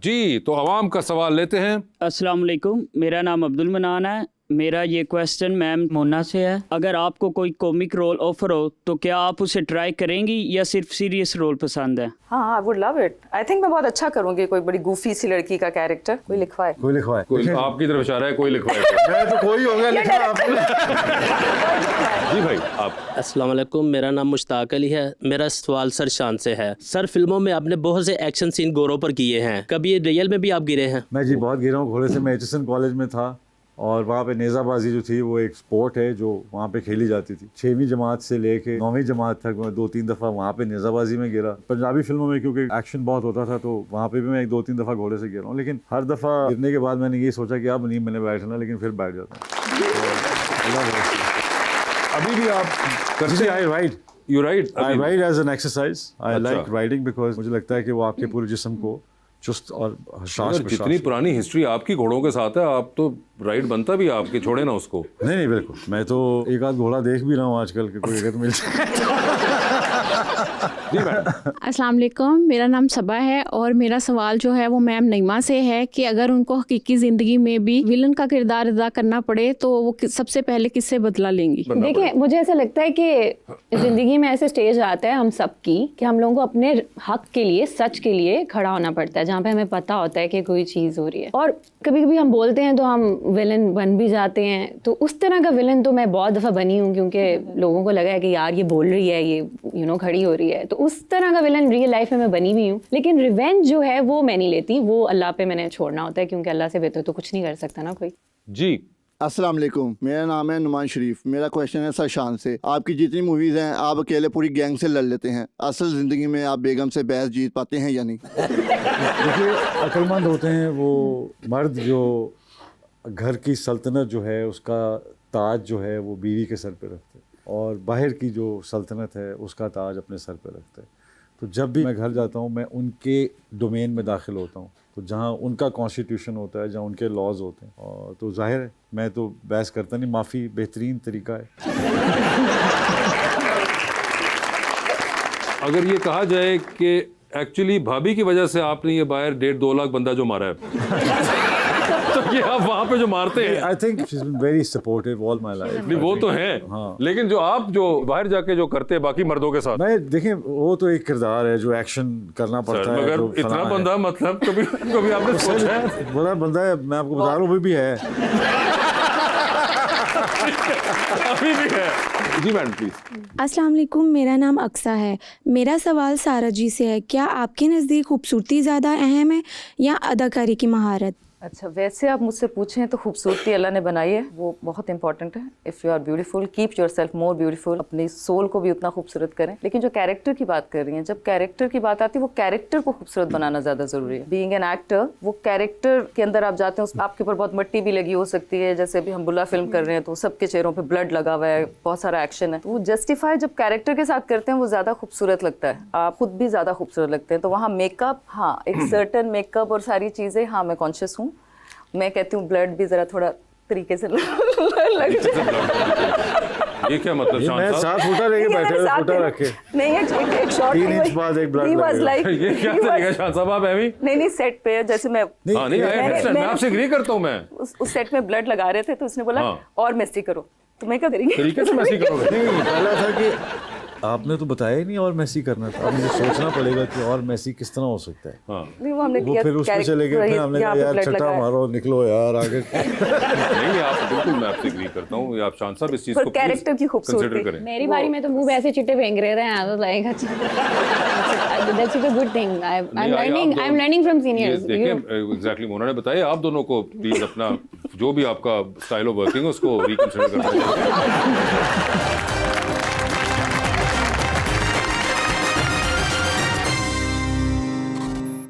जी तो आवाम का सवाल लेते हैं। अस्सलाम वालेकुम, मेरा नाम अब्दुल मनान है। मेरा ये क्वेश्चन मैम मोना से है। अगर आपको कोई कॉमिक रोल ऑफर हो तो क्या आप उसे ट्राई करेंगी या सिर्फ सीरियस रोल पसंद है? हाँ, I would love it. I think मैं बहुत अच्छा करूंगी कोई बड़ी गूफी सी लड़की का कैरेक्टर। कोई लिखवाए कोई आपकी तरफ इशारा है, कोई लिखवाए। मैं तो कोई होगा लिखा आपने। जी भाई आप। अस्सलाम वालेकुम, मेरा नाम मुश्ताक अली है। मेरा सवाल सर शान से है। सर, फिल्मों में आपने बहुत से एक्शन सीन घोड़ों पर किए हैं, कभी रियल में भी आप गिरे हैं? मैं जी बहुत गिरा हूँ घोड़े से। मैं एचएसएन कॉलेज में था और वहाँ पे नेज़ाबाजी जो थी वो एक स्पोर्ट है जो वहाँ पे खेली जाती थी। 6वीं जमात से लेके 9वीं जमात तक मैं 2-3 दफ़ा वहाँ पे नेज़ाबाजी में गिरा। पंजाबी फिल्मों में क्योंकि एक्शन बहुत होता था तो वहाँ पे भी मैं 1-2-3 दफ़ा घोड़े से गिरा हूँ, लेकिन हर दफ़ा गिरने के बाद मैंने ये सोचा कि अब नहीं मैंने बैठना, लेकिन फिर बैठ जाता हूँ। अभी भी आप करते हैं? I ride you right? I ride as an exercise. I अच्छा। लाइक राइडिंग बिकॉज मुझे लगता है कि वो आपके पूरे जिस्म को चुस्त और जितनी पुरानी हिस्ट्री आपकी घोड़ों के साथ है, आप तो राइड बनता भी आपके, छोड़े ना उसको। नहीं बिल्कुल। मैं तो एक आध घोड़ा देख भी रहा हूँ आजकल के, कोई अगर मिल अस्सलाम वालेकुम, मेरा नाम सबा है और मेरा सवाल जो है वो मैम नईमा से है कि अगर उनको हकीकी ज़िंदगी में भी विलन का किरदार अदा करना पड़े तो वो सबसे पहले किससे बदला लेंगी? देखिए, मुझे ऐसा लगता है कि ज़िंदगी में ऐसे स्टेज आता है हम सब की कि हम लोगों को अपने हक के लिए, सच के लिए खड़ा होना पड़ता है, जहाँ पे हमें पता होता है कि कोई चीज़ हो रही है। और कभी कभी हम बोलते हैं तो हम विलन बन भी जाते हैं। तो उस तरह का विलन तो मैं बहुत दफ़ा बनी हूँ, क्योंकि लोगों को लगा है कि यार ये बोल रही है, ये खड़ी हो रही है। तो उस तरह का विलन रियल लाइफ में मैं बनी भी हूँ, लेकिन रिवेंज जो है वो मैं नहीं लेती, वो अल्लाह पे मैंने छोड़ना होता है, क्योंकि अल्लाह से बेहतर तो कुछ नहीं कर सकता ना कोई। जी अस्सलाम वालेकुम, मेरा नाम है नुमान शरीफ। मेरा क्वेश्चन है सर शान से। आपकी जितनी मूवीज़ हैं आप अकेले पूरी गैंग से लड़ लेते हैं, असल ज़िंदगी में आप बेगम से बहस जीत पाते हैं या नहीं? देखिए, अक्लमंद होते हैं वो मर्द जो घर की सल्तनत जो है उसका ताज जो है वो बीवी के सर पे रखते हैं, और बाहर की जो सल्तनत है उसका ताज अपने सर पे रखते हैं। तो जब भी मैं घर जाता हूँ मैं उनके डोमेन में दाखिल होता हूँ, तो जहाँ उनका कॉन्स्टिट्यूशन होता है, जहाँ उनके लॉज होते हैं, और तो जाहिर है मैं तो बहस करता नहीं, माफ़ी बेहतरीन तरीका है। अगर ये कहा जाए कि एक्चुअली भाभी की वजह से आपने ये बाहर 1.5-2 लाख बंदा जो मारा है तो ये आप वहाँ पे जो मारते हैं, I think she is been very supportive all my life. नहीं वो तो है, हाँ। लेकिन जो आप जो बाहर जाके जो करते हैं बाकी मर्दों के साथ, मैं देखिए वो तो एक किरदार है जो एक्शन करना पड़ता है। मगर जो इतना फलाना है। बंदा मतलब कभी आपने सोचा है? बड़ा बंदा है, मैं आपको बता रहा हूँ, वो भी है। अभी भी है। जी मैडम प्लीज। अस्सलाम वालेकुम, मेरा नाम अक्सा है। मेरा सवाल सारा जी से है, क्या आपके नज़दीक खूबसूरती ज़्यादा अहम है या अदाकारी की महारत? अच्छा, वैसे आप मुझसे पूछें तो खूबसूरती अल्लाह ने बनाई है, वो बहुत इंपॉर्टेंट है। If you are beautiful, keep yourself more beautiful. अपनी सोल को भी उतना खूबसूरत करें। लेकिन जो कैरेक्टर की बात कर रही हैं, जब कैरेक्टर की बात आती है, वो कैरेक्टर को खूबसूरत बनाना ज़्यादा ज़रूरी है। बीइंग एन एक्टर, वो कैरेक्टर के अंदर आप जाते हैं, आपके ऊपर बहुत मट्टी भी लगी हो सकती है। जैसे अभी हम बुल्ला फिल्म कर रहे हैं तो सबके चेहरों पर ब्लड लगा हुआ है, बहुत सारा एक्शन है। वो जस्टिफाई जब कैरेक्टर के साथ करते हैं वो ज़्यादा खूबसूरत लगता है, आप खुद भी ज़्यादा खूबसूरत लगते हैं। तो वहाँ मेकअप, हाँ एक सर्टन मेकअप और सारी चीज़ें, हाँ मैं कॉन्शियस हूँ। मैं कहती हूँ ब्लड भी जरा थोड़ा तरीके से लग ये क्या मतलब? मैं 7 फुटा लेके बैठे हुए, फुटा रखे नहीं, एक शॉट 3 इंच बाद एक ब्लड लगेगा। ये क्या तरीका शान साहब आप एवी? नहीं सेट पे जैसे मैं नहीं मैं आपसे एग्री करता हूँ। मैं उस सेट में ब्लड लगा रहे थे तो उसने बोला हाँ। और मेसी करो, तो मैं क्या करेंगे? तरीके से मैसी करोगे? नहीं, पहला था कि आपने तो बताया ही नहीं और मैसी करना था। अब मुझे सोचना पड़ेगा कि और मैसी किस तरह हो सकता है। हाँ। नहीं, वो हमने वो किया, फिर उसमें चले गए, फिर हमने कहा यार छठा मारो, निकलो यार आगे। नहीं आप बिल्कुल, मैं आपसे एग्री करता हूँ। आप शान साहब इस चीज को कैरेक्टर की खूबसूरती कंसीडर करें। मेरी बारी में तो मुंह पे ऐसे चिट्टे फेंक रहे थे, आई वाज लाइक अच्छा, that's a good thing. I am learning from seniors. देखिए एग्जैक्टली मोना ने बताया, आप दोनों को प्लीज अपना जो भी आपका स्टाइल ऑफ वर्किंग है उसको रिकंसीडर करना चाहिए।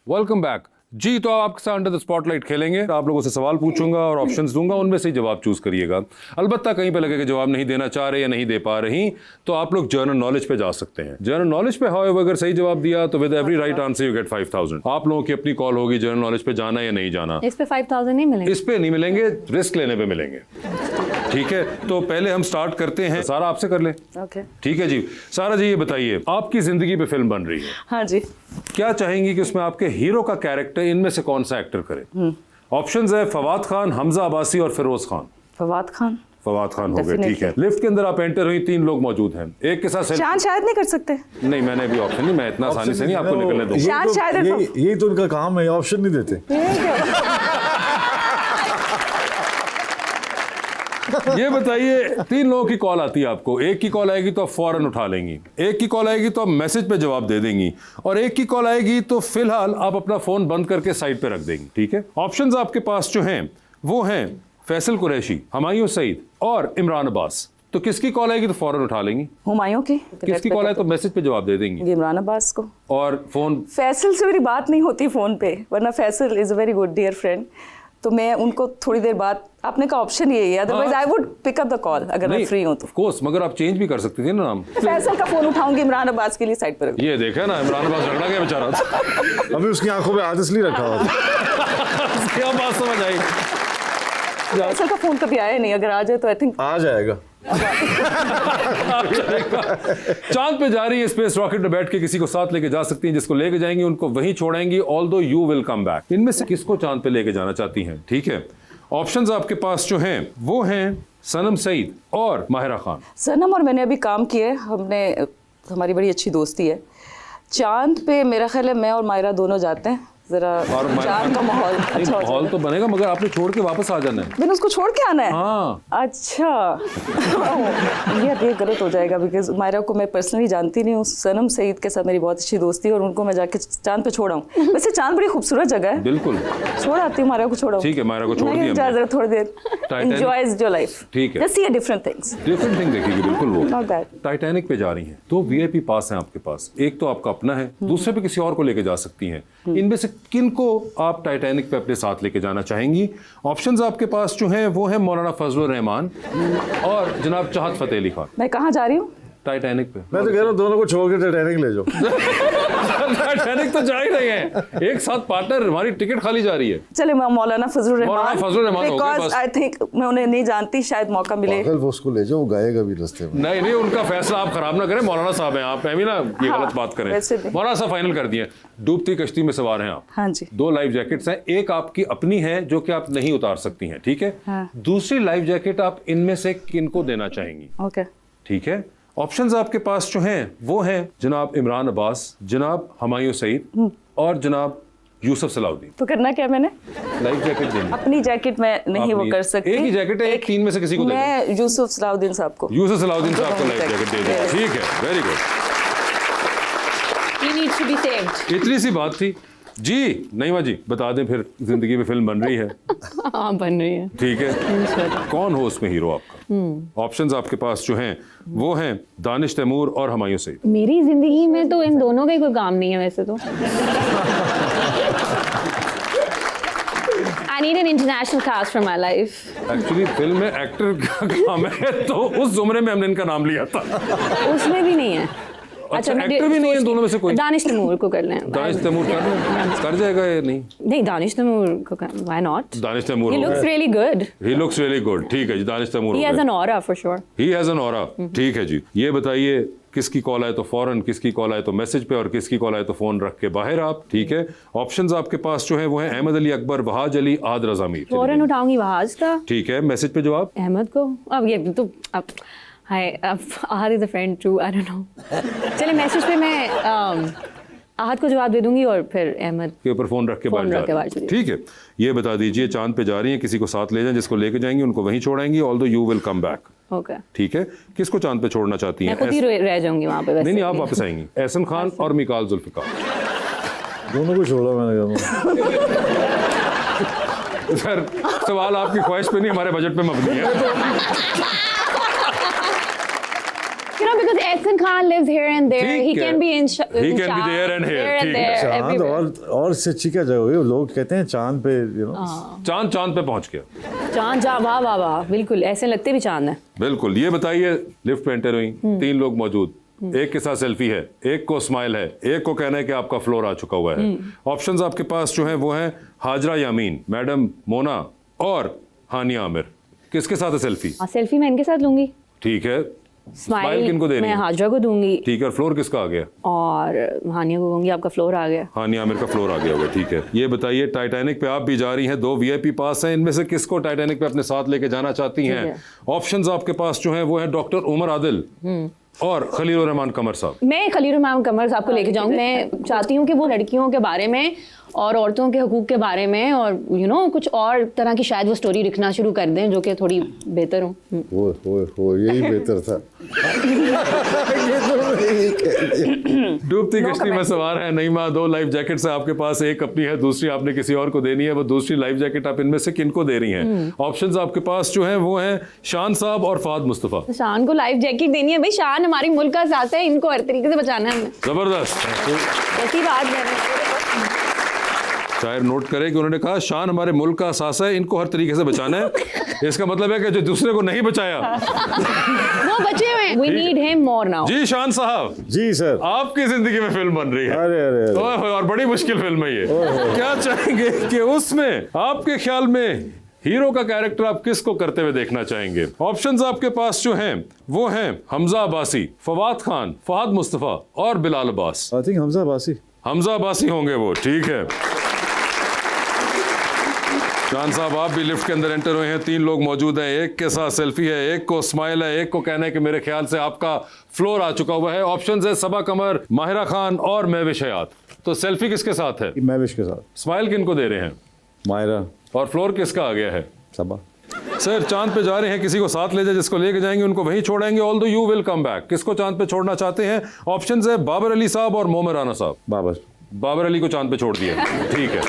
वेलकम बैक जी। तो आपके साथ अंडर द स्पॉटलाइट खेलेंगे। आप लोगों से सवाल पूछूंगा और ऑप्शंस दूंगा, उनमें से ही जवाब चूज करिएगा। अलबत्ता कहीं पे लगे कि जवाब नहीं देना चाह रहे या नहीं दे पा रही तो आप लोग जनरल नॉलेज पे जा सकते हैं। जनरल नॉलेज पे हाउ अगर सही जवाब दिया तो with every right answer you get 5000। आप लोगों की अपनी कॉल होगी जनरल नॉलेज पे जाना या नहीं जाना। इस पे 5000 नहीं मिलेंगे? इस पे नहीं मिलेंगे, रिस्क लेने पे मिलेंगे। ठीक है, तो पहले हम स्टार्ट करते हैं, सारा आपसे कर लें। ओके। ठीक है जी, सारा जी ये बताइए, आपकी जिंदगी पे फिल्म बन रही है, हाँ जी। क्या चाहेंगी कि उसमें आपके हीरो का कैरेक्टर इनमें से कौन सा एक्टर करे? ऑप्शंस है फवाद खान, हमजा अब्बासी और फिरोज खान। फवाद खान। फवाद खान हो गए, Definitely. ठीक है। लिफ्ट के अंदर आप एंटर हुई, 3 लोग मौजूद हैं, एक के साथ selfie- चांद शायद नहीं कर सकते। नहीं, मैंने भी ऑप्शन नहीं, मैं इतना आसानी से नहीं आपको निकलने दूंगा। शायद यही तो उनका काम है, ऑप्शन नहीं देते। ये बताइए, 3 लोगों की कॉल आती है आपको, एक की कॉल आएगी तो आप फौरन उठा लेंगी, एक की कॉल आएगी तो आप मैसेज पे जवाब दे देंगी, और एक की कॉल आएगी तो फिलहाल आप अपना फोन बंद करके साइड पे रख देंगी, ठीक है। ऑप्शंस आपके पास जो हैं वो हैं फैसल कुरैशी, हुमायूं सईद और इमरान अब्बास। तो किसकी कॉल आएगी तो फौरन उठा लेंगी, हुमायूं की। किसकी कॉल आए तो मैसेज पे जवाब दे देंगी, इमरान अब्बास को। और फोन फैसल से मेरी बात नहीं होती फ़ोन पे, वरना Faisal is a very good dear friend, तो मैं उनको थोड़ी देर बाद, आपने का ऑप्शन यही है, otherwise I would pick up the call अगर मैं फ्री हूँ तो। ऑफ कोर्स, मगर आप चेंज भी कर सकती थी ना नाम। फैसल का फ़ोन उठाऊंगी, इमरान अब्बास के लिए साइड पर रखूंगी। ये देखा ना, इमरान अब्बास झगड़ा गया बेचारा। अभी उसकी आंखों में आदत नहीं रखा हुआ था। क्या बात समझ आई? फैसल का फ़ोन कभी आया नहीं, अगर आ जाए तो आई थिंक आ जाएगा। चांद पे जा रही है स्पेस रॉकेट में बैठ के, किसी को साथ लेके जा सकती हैं, जिसको लेके जाएंगी उनको वहीं छोड़ेंगी, although you will come back. इनमें से किसको चांद पे लेके जाना चाहती हैं? ठीक है, ऑप्शंस आपके पास जो हैं वो हैं सनम सईद और माहिरा खान। सनम और मैंने अभी काम किया है, हमारी बड़ी अच्छी दोस्ती है। चांद पे मेरा ख्याल है मैं और मायरा दोनों जाते हैं, जरा और चांद का माहौल अच्छा हो माहौल जाएगा। तो बनेगा, मगर आपने छोड़ के वापस आ जाना है। मैंने उसको छोड़ के आना है? हाँ। अच्छा। ये गलत हो जाएगा, बिकॉज मायरा को मैं पर्सनली जानती नहीं हूँ। सनम सईद के साथ मेरी बहुत अच्छी दोस्ती है और उनको मैं जाके चांद पे छोड़ा हूँ। वैसे चांद बड़ी खूबसूरत जगह है, बिल्कुल छोड़ आती हूँ, मायरा को छोड़ा। ठीक है, मायरा को छोड़ दिया जरा थोड़ी देर Titanic- एंजॉयज योर लाइफ। ठीक है। Just see different things. Different thing देखेगी, बिल्कुल वो। Not that. टाइटैनिक पे जा रही हैं, 2 वीआईपी पास हैं आपके पास, एक तो आपका अपना है, दूसरे पे किसी और को लेके जा सकती हैं। इनमें से किन को आप टाइटैनिक पे अपने साथ लेके जाना चाहेंगी? ऑप्शंस आपके पास जो हैं वो हैं मौलाना फजलुर रहमान और जनाब चाहत फतेह अली खान। मैं कहाँ जा रही हूँ? टाइटैनिक पे। मैं तो कह रहा हूँ दोनों को छोड़ के टाइटैनिक ले जाओ। टाइटैनिक तो जा ही रहे हैं, एक साथ पार्टनर, हमारी टिकट खाली जा रही है। चले मैं मौलाना फजलुर मौलाना फजलुर रहमान हो गए बिकॉज बस। आई थिंक मैं उन्हें नहीं जानती, शायद मौका मिले। पागल, वो उसको ले जाओ, वो गाएगा भी रास्ते में। नहीं नहीं, उनका फैसला आप खराब ना करें, मौलाना साहब हैं आप, भी ना ये हाँ, गलत बात करें। वैसे भी। मौलाना साहब फाइनल कर दिए, डूबती कश्ती में सवार हैं आप। हाँ जी। 2 लाइफ जैकेट्स हैं, एक आपकी अपनी है जो कि आप नहीं उतार सकती हैं, ठीक है। हाँ। दूसरी लाइफ जैकेट आप इनमें से किनको देना चाहेंगी? ओके। ठीक है, ऑप्शंस आपके पास जो हैं वो हैं जनाब इमरान अब्बास, जनाब हुमायूं सईद और जनाब यूसुफ सलाउद्दीन। तो करना क्या मैंने? लाइफ जैकेट देनी। अपनी जैकेट में नहीं वो अपनी- कर सकती। एक ही जैकेट है, एक 3 में से किसी को दे दें। मैं यूसुफ सलाउद्दीन साहब को। यूसुफ सलाउद्दीन साहब को लाइफ जैकेट दे दें, Yes. ठीक है, very good. He needs to be saved. इतनी सी बात थी जी। नईमा जी बता दें फिर, जिंदगी में फिल्म बन रही है, हाँ, बन रही है। ठीक है, कौन हो उसमें हीरो आपका? ऑप्शंस आपके पास जो हैं वो हैं दानिश तैमूर और हुमायूं सईद। मेरी जिंदगी में तो इन दोनों का ही कोई काम नहीं है वैसे तो। I need an international cast for my life. Actually film में एक्टर का काम है, तो उस जुमरे में हमने इनका नाम लिया था। उसमें भी नहीं है। अच्छा, मैं एक्टर भी नहीं है दोनों में से कोई? दानिश तैमूर को कर लें। दानिश तैमूर कर जाएगा या नहीं? नहीं, दानिश तैमूर को why not? Danish Taimur He हो looks गया। really good. He looks really good, ठीक है जी, दानिश तैमूर He हो has गया। an aura for sure. He has an aura, ठीक है जी। ये बताइए, किसकी कॉल आए तो फौरन, किसकी कॉल आए तो मैसेज पे, और किसकी कॉल आए तो फोन रख के बाहर आप, ठीक है। ऑप्शंस आपके पास जो है वो है अहमद अली अकबर, वहाज अली, आद रजा मीर। फौरन उठाऊंगी वहाज का। ठीक है, मैसेज पे जवाब। अहमद को अब ये तो अब hi Ahad is a friend too, I don't know. चले मैसेज पे मैं आहद को जवाब दे दूंगी और फिर अहमद के ऊपर फोन रख के फोन बाहर रख के जा बाहर रही हैं। चली ठीक है, ये बता दीजिए, चांद पे जा रही हैं, किसी को साथ ले जाएं, जिसको लेके जाएंगी उनको वहीं छोड़ेंगी, although you will come back. Okay. ठीक है, किसको चांद पे छोड़ना चाहती हैं? मैं खुद ही रह जाऊंगी वहाँ पे वैसे। नहीं नहीं, आप वापस आएंगी। एहसन खान और मिकाल जुल्फिकार। दोनों को छोड़ा मैंने कहा। सर, सवाल आपकी ख्वाहिश पे नहीं, हमारे बजट पे मबनी है। You know, because Ehsan Khan lives here and there. ठीक He है। can be in He can be there and here, ठीक है। चांद everywhere. और इससे अच्छी क्या जगह हुई? लोग कहते हैं चांद पे, यू नो, चांद पे पहुंच गया। चांद जा, वाह वाह वाह, बिल्कुल ऐसे लगते भी चांद है। बिल्कुल। ये बताइए, लिफ्ट पे एंटर हुई, 3 लोग मौजूद, एक के साथ सेल्फी है, एक को स्माइल है, एक को कहना है कि आपका फ्लोर आ चुका हुआ है। ऑप्शंस आपके पास जो है वो हैं हाजरा यामीन, मैडम मोना और हानिया आमिर। किसके साथ है सेल्फी? हाँ, सेल्फी मैं इनके साथ लूंगी, ठीक है। स्माइल किनको दे रही मैं है? हाजरा को दूंगी, ठीक है। और फ्लोर किसका आ गया? और हानिया को दूंगी। आपका फ्लोर आ गया। हानिया आमिर का फ्लोर आ गया होगा, ठीक है। ये बताइए, टाइटैनिक पे आप भी जा रही हैं, 2 वीआईपी पास हैं, इनमें से किसको टाइटैनिक पे अपने साथ लेके जाना चाहती हैं? ऑप्शंस आपके पास जो हैं वो है डॉक्टर उमर आदिल और खलील रहमान कमर साहब। मैं खलील रहमान कमर साहब को लेके जाऊंगी। मैं चाहती हूँ कि वो लड़कियों के बारे में और औरतों के हकूक़ के बारे में और कुछ और तरह की शायद वो स्टोरी लिखना शुरू कर दें जो कि थोड़ी बेहतर हो। यही बेहतर था। डूबती कश्ती में सवार है नईमा, 2 लाइफ जैकेट है आपके पास, एक अपनी है, दूसरी आपने किसी और को देनी है। वो दूसरी लाइफ जैकेट आप इनमें से किनको दे रही हैं? ऑप्शंस आपके पास जो हैं वो हैं शान साहब और फहद मुस्तफ़ा। शान को लाइफ जैकेट देनी है भाई, शान हमारी मुल्क का साथ है, इनको हर तरीके से बचाना है हमें। जबरदस्त। ऐसी बात है। शायर नोट करें कि उन्होंने कहा शान हमारे मुल्क का असास है, इनको हर तरीके से बचाना है। इसका मतलब है कि जो दूसरे को नहीं बचाया वो बचे हुए। We need him more now। जी शान साहब। जी सर। आपकी जिंदगी में फिल्म बन रही है। अरे और बड़ी मुश्किल फिल्म है ये। क्या चाहेंगे कि उसमें आपके ख्याल में हीरो का कैरेक्टर आप किसको करते हुए देखना चाहेंगे? ऑप्शंस आपके पास जो हैं वो हैं हमजा अब्बासी, फवाद खान, फहद मुस्तफ़ा और बिलाल अब्बास। I think Hamza Abbasi. हमजा अब्बासी होंगे वो, ठीक है। शान साहब आप भी लिफ्ट के अंदर एंटर हुए हैं, 3 लोग मौजूद हैं, एक के साथ सेल्फी है, एक को स्माइल है, एक को कहना है कि मेरे ख्याल से आपका फ्लोर आ चुका हुआ है। ऑप्शंस है सबा कमर, माहिरा खान और महविश हयात। तो सेल्फी किसके साथ है? महविश के साथ। स्माइल किनको दे रहे हैं? माहिरा। और फ्लोर किसका आ गया है? सबा। सर चांद पे जा रहे हैं, किसी को साथ ले जाए, जिसको लेके जाएंगे उनको वहीं छोड़ेंगे, although you will come back. किसको चांद पे छोड़ना चाहते हैं? ऑप्शंस है बाबर अली साहब और मोमिर राना साहब। बाबर अली को चांद पे छोड़ दिया, ठीक है।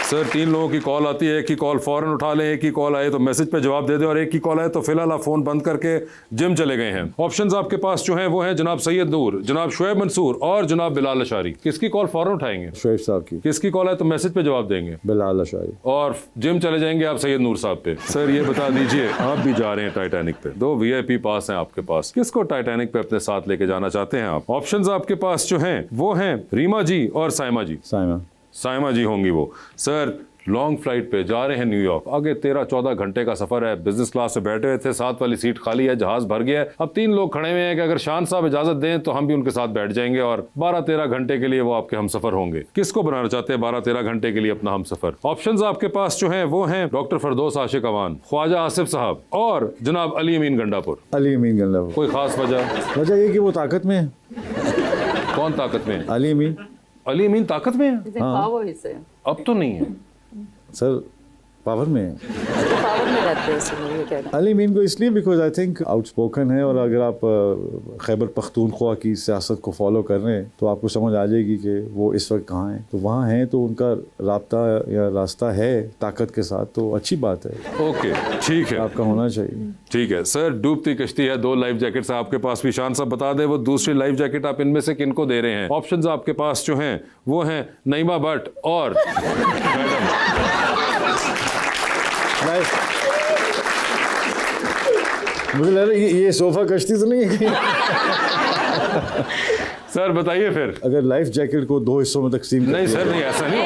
सर 3 लोगों की कॉल आती है, एक की कॉल फौरन उठा लें, एक की कॉल आए तो मैसेज पे जवाब दे दें, और एक की कॉल आए तो फिलहाल आप फोन बंद करके जिम चले गए हैं। ऑप्शंस आपके पास जो हैं वो हैं जनाब सैयद नूर, जनाब शुएब मंसूर और जनाब बिलाल अशारी। किसकी कॉल फौरन उठाएंगे? शुएब साहब की। किसकी कॉल आए तो मैसेज पे जवाब देंगे? बिलाल अशारी। और जिम चले जाएंगे आप सैयद नूर साहब पे। सर ये बता दीजिए, आप भी जा रहे हैं टाइटैनिक पे, 2 वीआईपी पास हैं आपके पास, किसको टाइटैनिक पे अपने साथ लेके जाना चाहते हैं आप? ऑप्शंस आपके पास जो हैं वो हैं रीमा जी और साइमा जी। साइमा जी होंगी वो। सर लॉन्ग फ्लाइट पे जा रहे हैं न्यूयॉर्क, आगे 13-14 घंटे का सफर है, बिजनेस क्लास से बैठे हुए थे, साथ वाली सीट खाली है, जहाज भर गया है। अब 3 लोग खड़े हुए हैं कि अगर शान साहब इजाजत दें तो हम भी उनके साथ बैठ जाएंगे और 12-13 घंटे के लिए वो आपके हम सफर होंगे। किसको बनाना चाहते हैं 12-13 घंटे के लिए अपना हम सफर? ऑप्शंस आपके पास जो हैं वो हैं डॉक्टर फरदौस आशिक अवान, ख्वाजा आसिफ साहब और जनाब अली अमीन गंडापुर। अली अमीन गंडापुर। कोई खास वजह? वजह ये कि वो ताकत में है। कौन ताकत में है? अली अमीन। अली अमीन ताकत में है? हाँ। अब तो नहीं है सर, पावर में है। पावर में रहते हैं इसलिए ये कह रहे हैं। अली मीन को इसलिए बिकॉज आई थिंक आउटस्पोकन है, और अगर आप खैबर पख्तूनख्वा की सियासत को फॉलो कर रहे हैं तो आपको समझ आ जाएगी कि वो इस वक्त कहाँ हैं। तो वहाँ हैं तो उनका राब्ता या रास्ता है ताकत के साथ, तो अच्छी बात है। ओके ठीक है, आपका होना चाहिए। ठीक है सर। डूबती कश्ती है, 2 लाइफ जैकेट्स आपके पास भी। शान साहब बता दें वो दूसरी लाइफ जैकेट आप इनमें से किनको दे रहे हैं? ऑप्शंस आपके पास जो हैं वो हैं नईमा भट्ट और मुझे लग रहा है ये सोफा कश्ती तो नहीं है। सर बताइए फिर। अगर लाइफ जैकेट को 2 हिस्सों में तकसीम नहीं सर, नहीं ऐसा नहीं।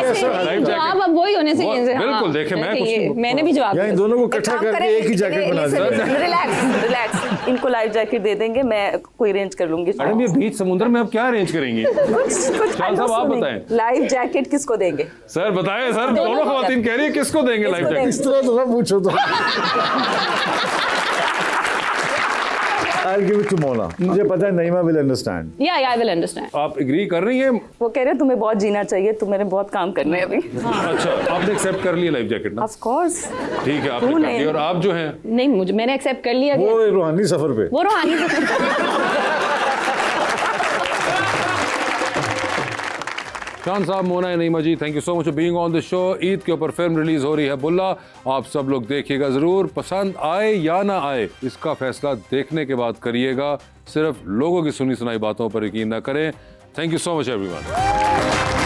लाइफ जैकेट अब वही होने से बिल्कुल देखें, मैंने भी जवाब दिया। इन दोनों को इकट्ठा करके एक ही जैकेट बना दें। रिलैक्स, इनको लाइफ जैकेट दे देंगे, मैं कोई अरेंज कर लूंगी। मैडम ये बीच समुद्र में आप क्या अरेंज करेंगी? शान साहब आप बताएं। लाइफ जैकेट किसको देंगे? सर बताएं सर, दोनों खवातीन कह रही है किसको देंगे लाइफ जैकेट? इस तरह तो पूछो तो I'll give it to Mona. मुझे पता है नईमा will understand. Yeah, I will understand. आप एग्री कर रही हैं? वो कह रहे हैं तुम्हें बहुत जीना चाहिए, तुम्हें बहुत काम करने हैं अभी। अच्छा, आपने एक्सेप्ट कर लिया लाइफ जैकेट ना? Of course. ठीक है, आपने कर लिया। और आप जो हैं? नहीं, मैंने एक्सेप्ट कर लिया। वो रूहानी सफर पे। वो रूहानी सफर। शान साहब, Mona, Naima ji, thank you so much for being on the show. Eid के ऊपर फिल्म रिलीज हो रही है बुल्ला, आप सब लोग देखिएगा जरूर। पसंद आए या ना आए इसका फैसला देखने के बाद करिएगा, सिर्फ लोगों की सुनी सुनाई बातों पर यकीन ना करें। Thank you so much everyone.